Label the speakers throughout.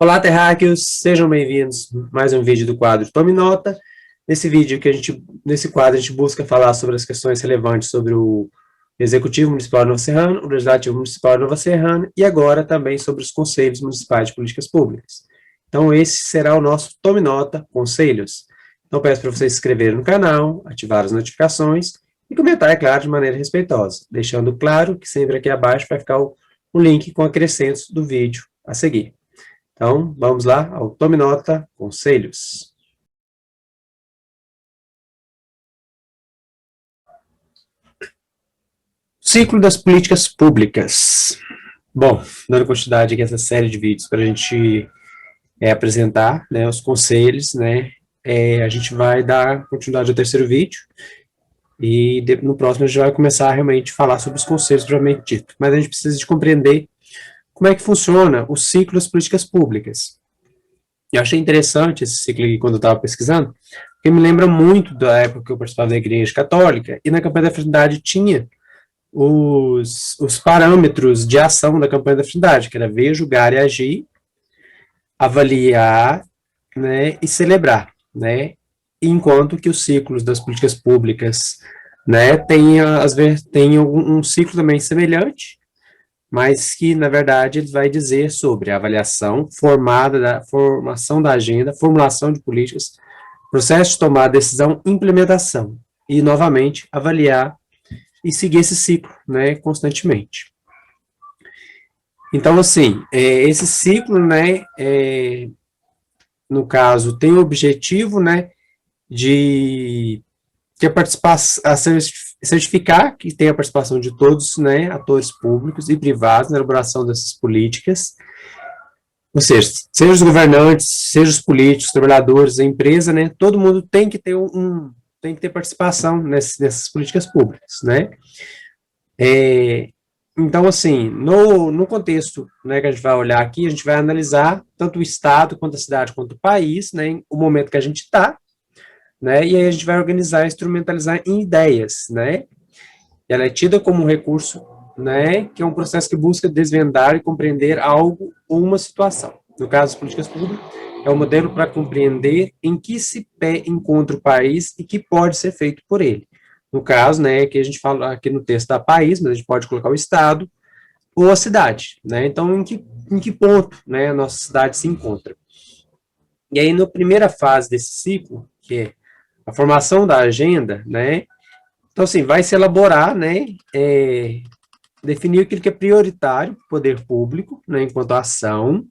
Speaker 1: Olá, terráqueos, sejam bem-vindos a mais um vídeo do quadro Tome Nota. Nesse quadro a gente busca falar sobre as questões relevantes sobre o Executivo Municipal de Nova Serrana, o Legislativo Municipal de Nova Serrana e agora também sobre os Conselhos Municipais de Políticas Públicas. Então esse será o nosso Tome Nota Conselhos. Então peço para vocês se inscreverem no canal, ativar as notificações e comentar, é claro, de maneira respeitosa, deixando claro que sempre aqui abaixo vai ficar o link com acrescentos do vídeo a seguir. Então, vamos lá ao Tome Nota Conselhos. Ciclo das políticas públicas. Bom, dando continuidade aqui a essa série de vídeos para a gente apresentar, né, os conselhos, né, a gente vai dar continuidade ao terceiro vídeo e no próximo a gente vai começar a realmente falar sobre os conselhos propriamente dito. Mas a gente precisa de compreender como é que funciona o ciclo das políticas públicas. Eu achei interessante esse ciclo aqui quando eu estava pesquisando, porque me lembra muito da época que eu participava da Igreja Católica, e na campanha da fraternidade tinha os parâmetros de ação da campanha da fraternidade, que era ver, julgar e agir, avaliar, né, e celebrar, né, enquanto que os ciclos das políticas públicas, né, tem um ciclo também semelhante, mas que, na verdade, ele vai dizer sobre a avaliação, formação da agenda, formulação de políticas, processo de tomar decisão, implementação, e, novamente, avaliar e seguir esse ciclo, né, constantemente. Então, assim, esse ciclo, né, no caso, tem o objetivo, né, de que a participação, certificar que tem a participação de todos, né, atores públicos e privados na elaboração dessas políticas, ou seja os governantes, seja os políticos, trabalhadores, a empresa, né, todo mundo tem que ter tem que ter participação nessas políticas públicas, né. Então, assim, no contexto, né, que a gente vai olhar aqui, a gente vai analisar tanto o Estado, quanto a cidade, quanto o país, né, o momento que a gente está, né, e aí a gente vai organizar, instrumentalizar em ideias, né, ela é tida como um recurso, né, que é um processo que busca desvendar e compreender algo ou uma situação. No caso das políticas públicas, é um modelo para compreender em que se encontra o país e que pode ser feito por ele. No caso, né, que a gente fala aqui no texto da país, mas a gente pode colocar o estado ou a cidade, né, então em que ponto, né, a nossa cidade se encontra. E aí, na primeira fase desse ciclo, que é a formação da agenda, né, então, assim, vai se elaborar, né, definir aquilo que é prioritário para o poder público, né, enquanto ação,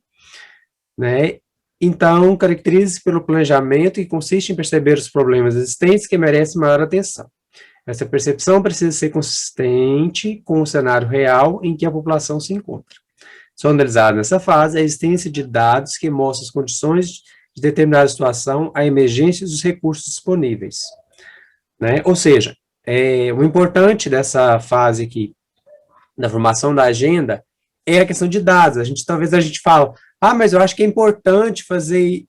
Speaker 1: né, então, caracteriza-se pelo planejamento que consiste em perceber os problemas existentes que merecem maior atenção. Essa percepção precisa ser consistente com o cenário real em que a população se encontra. São analisados nessa fase a existência de dados que mostram as condições de determinada situação, a emergência dos recursos disponíveis, né, ou seja, o importante dessa fase aqui, da formação da agenda, é a questão de dados. Talvez a gente fala, mas eu acho que é importante fazer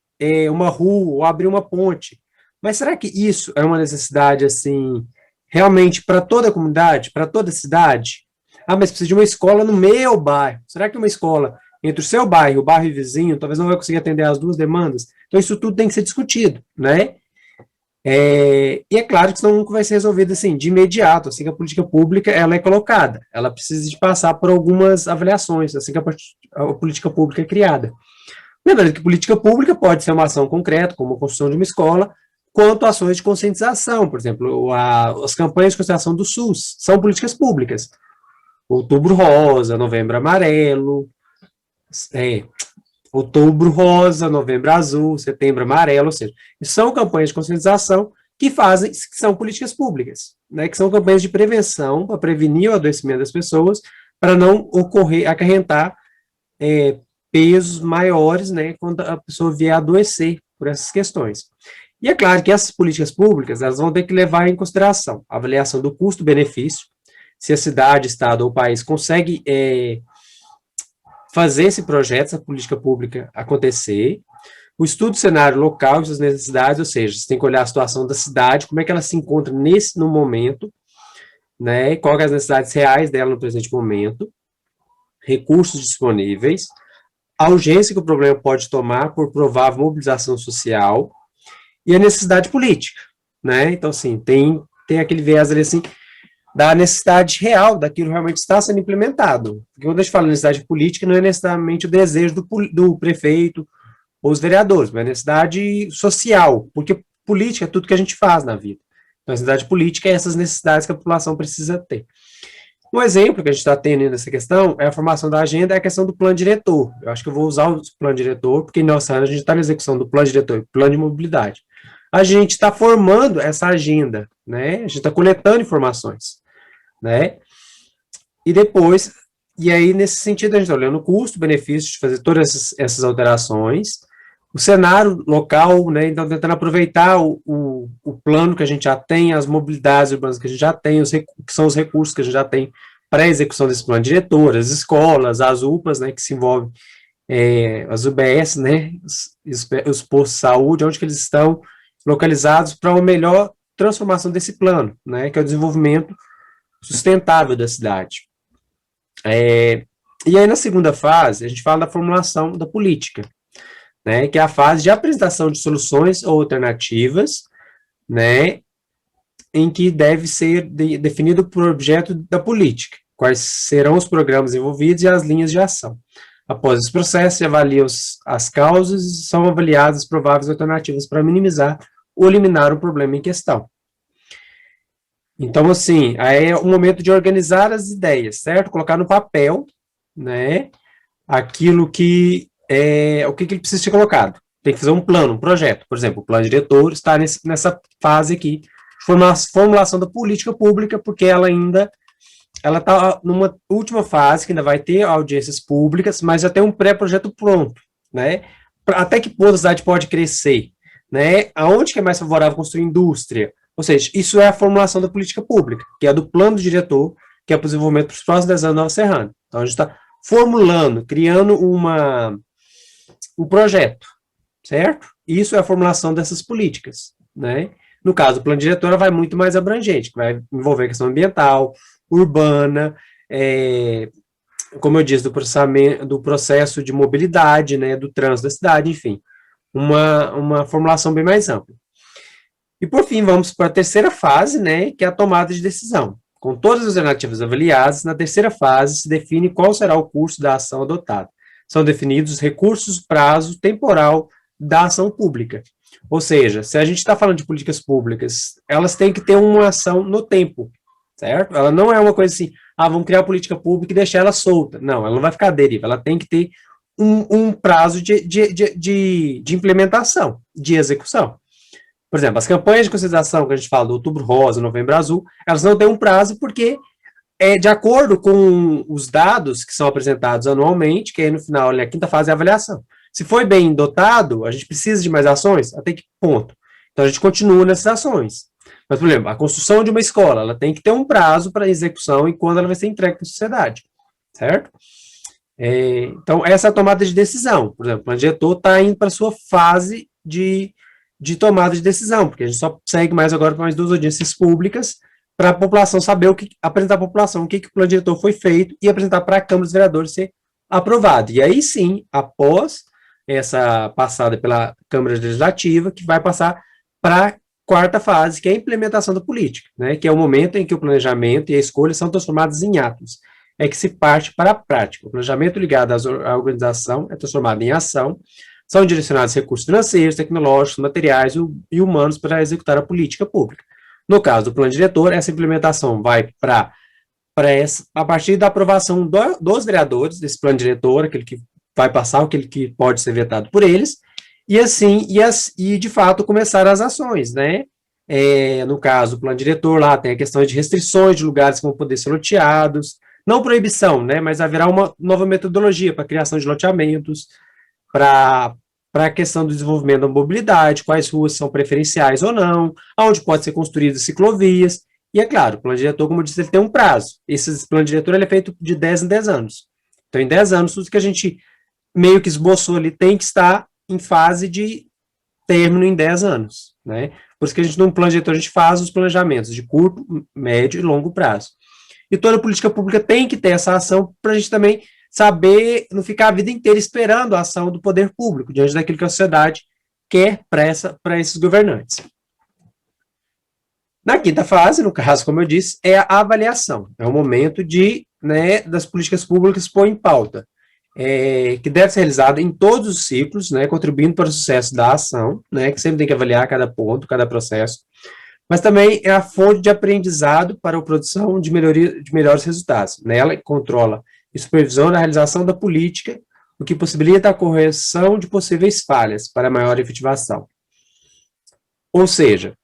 Speaker 1: uma rua ou abrir uma ponte. Mas será que isso é uma necessidade, assim, realmente para toda a comunidade, para toda a cidade? Mas precisa de uma escola no meu bairro. Será que uma escola entre o seu bairro e o bairro vizinho, talvez não vai conseguir atender as duas demandas? Então isso tudo tem que ser discutido, né? E é claro que isso nunca vai ser resolvido assim, de imediato, assim que a política pública ela é colocada. Ela precisa de passar por algumas avaliações, assim que a política pública é criada. Lembrando que política pública pode ser uma ação concreta, como a construção de uma escola, quanto ações de conscientização, por exemplo, as campanhas de conscientização do SUS, são políticas públicas. Outubro Rosa, Novembro Amarelo, Outubro Rosa, Novembro Azul, Setembro Amarelo, ou seja, são campanhas de conscientização que são políticas públicas, né, que são campanhas de prevenção para prevenir o adoecimento das pessoas, para não acarretar pesos maiores, né, quando a pessoa vier a adoecer por essas questões. E é claro que essas políticas públicas, elas vão ter que levar em consideração a avaliação do custo-benefício, se a cidade, estado ou país consegue fazer esse projeto, essa política pública acontecer, o estudo do cenário local e suas necessidades, ou seja, você tem que olhar a situação da cidade, como é que ela se encontra no momento, né, quais são as necessidades reais dela no presente momento, recursos disponíveis, a urgência que o problema pode tomar por provável mobilização social e a necessidade política, né? Então, assim, tem aquele viés ali, assim, da necessidade real daquilo que realmente está sendo implementado. Porque quando a gente fala necessidade política, não é necessariamente o desejo do prefeito ou os vereadores, mas é necessidade social, porque política é tudo que a gente faz na vida. Então, a necessidade política é essas necessidades que a população precisa ter. Um exemplo que a gente está tendo nessa questão é a formação da agenda, é a questão do plano diretor. Eu acho que eu vou usar o plano diretor, porque nossa área a gente está na execução do plano diretor e plano de mobilidade. A gente está formando essa agenda, né? A gente está coletando informações, né? E depois, e aí nesse sentido a gente está olhando o custo, benefício de fazer todas essas alterações, o cenário local, né? Então tentando aproveitar o plano que a gente já tem, as mobilidades urbanas que a gente já tem, que são os recursos que a gente já tem para a execução desse plano diretor, as escolas, as UPAs, né? Que se envolvem, as UBS, né? Os postos de saúde, onde que eles estão localizados para uma melhor transformação desse plano, né? Que é o desenvolvimento sustentável da cidade. E aí, na segunda fase, a gente fala da formulação da política, né, que é a fase de apresentação de soluções ou alternativas, né, em que deve ser definido por objeto da política, quais serão os programas envolvidos e as linhas de ação. Após esse processo, se avaliam as causas e são avaliadas prováveis alternativas para minimizar ou eliminar o problema em questão. Então, assim, aí é o momento de organizar as ideias, certo? Colocar no papel, né, aquilo que o que ele precisa ser colocado. Tem que fazer um plano, um projeto. Por exemplo, o plano diretor está nessa fase aqui, formulação da política pública, porque ela está numa última fase, que ainda vai ter audiências públicas, mas já tem um pré-projeto pronto, né? Até que ponto a cidade pode crescer, né? Aonde que é mais favorável construir indústria? Ou seja, isso é a formulação da política pública, que é do plano do diretor, que é para o desenvolvimento para os próximos 10 anos da Nova Serrana. Então, a gente está formulando, criando um projeto, certo? Isso é a formulação dessas políticas, né? No caso, o plano diretor vai muito mais abrangente, que vai envolver a questão ambiental, urbana, como eu disse, do processo de mobilidade, né, do trânsito da cidade, enfim, uma formulação bem mais ampla. E, por fim, vamos para a terceira fase, né, que é a tomada de decisão. Com todas as alternativas avaliadas, na terceira fase se define qual será o curso da ação adotada. São definidos os recursos, prazo, temporal da ação pública. Ou seja, se a gente está falando de políticas públicas, elas têm que ter uma ação no tempo, certo? Ela não é uma coisa assim, vamos criar política pública e deixar ela solta. Não, ela não vai ficar à deriva, ela tem que ter um prazo de implementação, de execução. Por exemplo, as campanhas de conscientização que a gente fala do Outubro Rosa, Novembro Azul, elas não têm um prazo porque de acordo com os dados que são apresentados anualmente, que aí no final, a quinta fase é a avaliação. Se foi bem dotado, a gente precisa de mais ações? Até que ponto? Então a gente continua nessas ações. Mas, por exemplo, a construção de uma escola, ela tem que ter um prazo para execução e quando ela vai ser entregue para a sociedade, certo? Então, essa é a tomada de decisão. Por exemplo, o diretor está indo para a sua fase de tomada de decisão, porque a gente só segue mais agora para mais 2 audiências públicas para a população saber apresentar à população o que o plano diretor foi feito e apresentar para a Câmara dos Vereadores ser aprovado. E aí sim, após essa passada pela Câmara Legislativa, que vai passar para a quarta fase, que é a implementação da política, né, que é o momento em que o planejamento e a escolha são transformados em atos. É que se parte para a prática. O planejamento ligado à organização é transformado em ação, são direcionados recursos financeiros, tecnológicos, materiais e humanos para executar a política pública. No caso do plano diretor, essa implementação vai a partir da aprovação dos vereadores, desse plano diretor, aquele que vai passar, aquele que pode ser vetado por eles, e assim, e de fato começar as ações, né? No caso, o plano diretor lá tem a questão de restrições de lugares que vão poder ser loteados, não proibição, né? Mas haverá uma nova metodologia para a criação de loteamentos, para a questão do desenvolvimento da mobilidade, quais ruas são preferenciais ou não, aonde pode ser construídas ciclovias, e é claro, o plano diretor, como eu disse, ele tem um prazo. Esse plano diretor ele é feito de 10 em 10 anos. Então, em 10 anos, tudo que a gente meio que esboçou ali tem que estar em fase de término em 10 anos, né? Por isso que a gente, no plano diretor, a gente faz os planejamentos de curto, médio e longo prazo. E toda política pública tem que ter essa ação para a gente também saber, não ficar a vida inteira esperando a ação do poder público, diante daquilo que a sociedade quer para esses governantes. Na quinta fase, no caso, como eu disse, é a avaliação. É o momento de, né, das políticas públicas pôr em pauta, que deve ser realizado em todos os ciclos, né, contribuindo para o sucesso da ação, né, que sempre tem que avaliar cada ponto, cada processo, mas também é a fonte de aprendizado para a produção de melhores resultados. Nela, controla e supervisiona a realização da política, o que possibilita a correção de possíveis falhas para maior efetivação. Ou seja,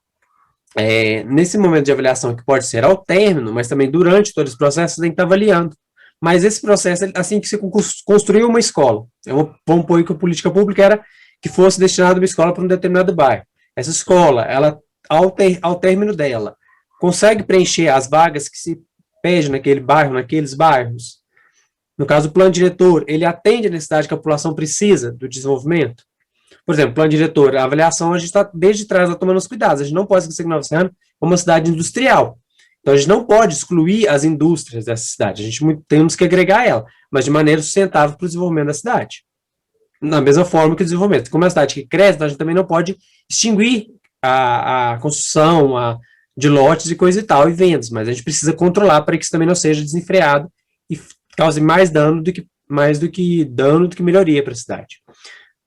Speaker 1: nesse momento de avaliação, que pode ser ao término, mas também durante todo esse processo, você tem que estar avaliando. Mas esse processo, assim que você construiu uma escola, vamos pôr que a política pública era que fosse destinada uma escola para um determinado bairro. Essa escola, ela, ao término dela, consegue preencher as vagas que se pede naquele bairro, naqueles bairros? No caso, o plano diretor, ele atende a necessidade que a população precisa do desenvolvimento? Por exemplo, plano diretor, a avaliação, a gente está desde trás tomando os cuidados. A gente não pode esquecer que Nova Serrana é uma cidade industrial. Então, a gente não pode excluir as indústrias dessa cidade. A gente temos que agregar ela, mas de maneira sustentável para o desenvolvimento da cidade. Na mesma forma que o desenvolvimento. Como é uma cidade que cresce, então a gente também não pode extinguir a construção de lotes e coisa e tal, e vendas, mas a gente precisa controlar para que isso também não seja desenfreado e cause mais dano do que melhoria para a cidade.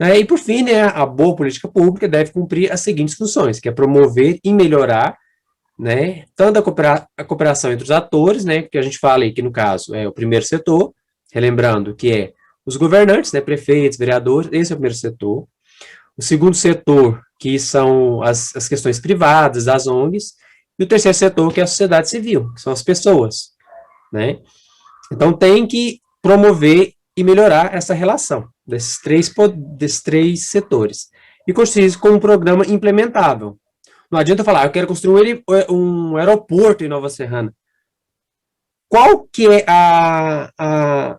Speaker 1: E, por fim, né, a boa política pública deve cumprir as seguintes funções, que é promover e melhorar, né, tanto a cooperação entre os atores, né, que a gente fala aí que, no caso, é o primeiro setor, relembrando que é os governantes, né, prefeitos, vereadores, esse é o primeiro setor. O segundo setor, que são as questões privadas, as ONGs, e o terceiro setor, que é a sociedade civil, que são as pessoas, né. Então, tem que promover e melhorar essa relação desses três setores. E construir isso como um programa implementável. Não adianta falar, eu quero construir um aeroporto em Nova Serrana. Qual que é a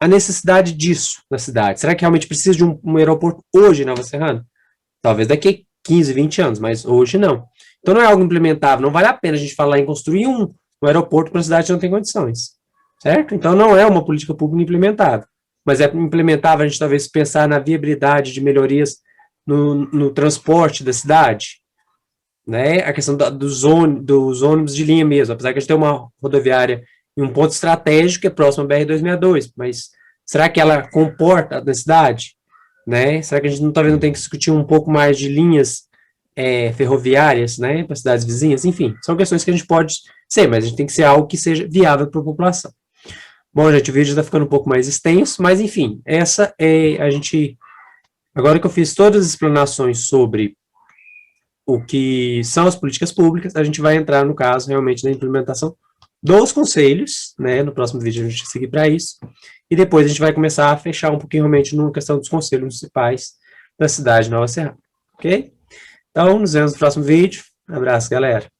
Speaker 1: necessidade disso na cidade? Será que realmente precisa de um aeroporto hoje em Nova Serrana? Talvez daqui a 15, 20 anos, mas hoje não. Então não é algo implementável, não vale a pena a gente falar em construir um aeroporto para a cidade que não tem condições. Certo? Então não é uma política pública implementável. Mas é implementável a gente talvez pensar na viabilidade de melhorias no transporte da cidade, né? A questão dos ônibus de linha mesmo, apesar que a gente tem uma rodoviária em um ponto estratégico que é próximo à BR-262, mas será que ela comporta a cidade? Né? Será que a gente talvez não tem que discutir um pouco mais de linhas ferroviárias, né, para cidades vizinhas? Enfim, são questões que a gente pode ser, mas a gente tem que ser algo que seja viável para a população. Bom, gente, o vídeo está ficando um pouco mais extenso, mas enfim, essa é agora que eu fiz todas as explanações sobre o que são as políticas públicas, a gente vai entrar, no caso, realmente na implementação dos conselhos, né, no próximo vídeo a gente vai seguir para isso, e depois a gente vai começar a fechar um pouquinho realmente na questão dos conselhos municipais da cidade de Nova Serrana, ok? Então, nos vemos no próximo vídeo. Um abraço, galera.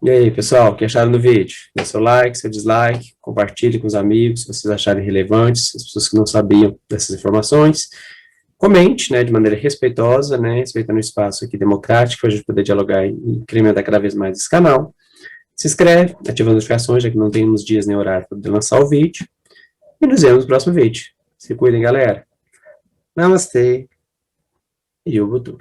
Speaker 1: E aí, pessoal, o que acharam do vídeo? Dê seu like, seu dislike, compartilhe com os amigos, se vocês acharem relevantes, as pessoas que não sabiam dessas informações. Comente, né, de maneira respeitosa, né, respeitando o espaço aqui democrático, para a gente poder dialogar e incrementar cada vez mais esse canal. Se inscreve, ativa as notificações, já que não temos dias nem horário para poder lançar o vídeo. E nos vemos no próximo vídeo. Se cuidem, galera. Namastê e Ubuntu.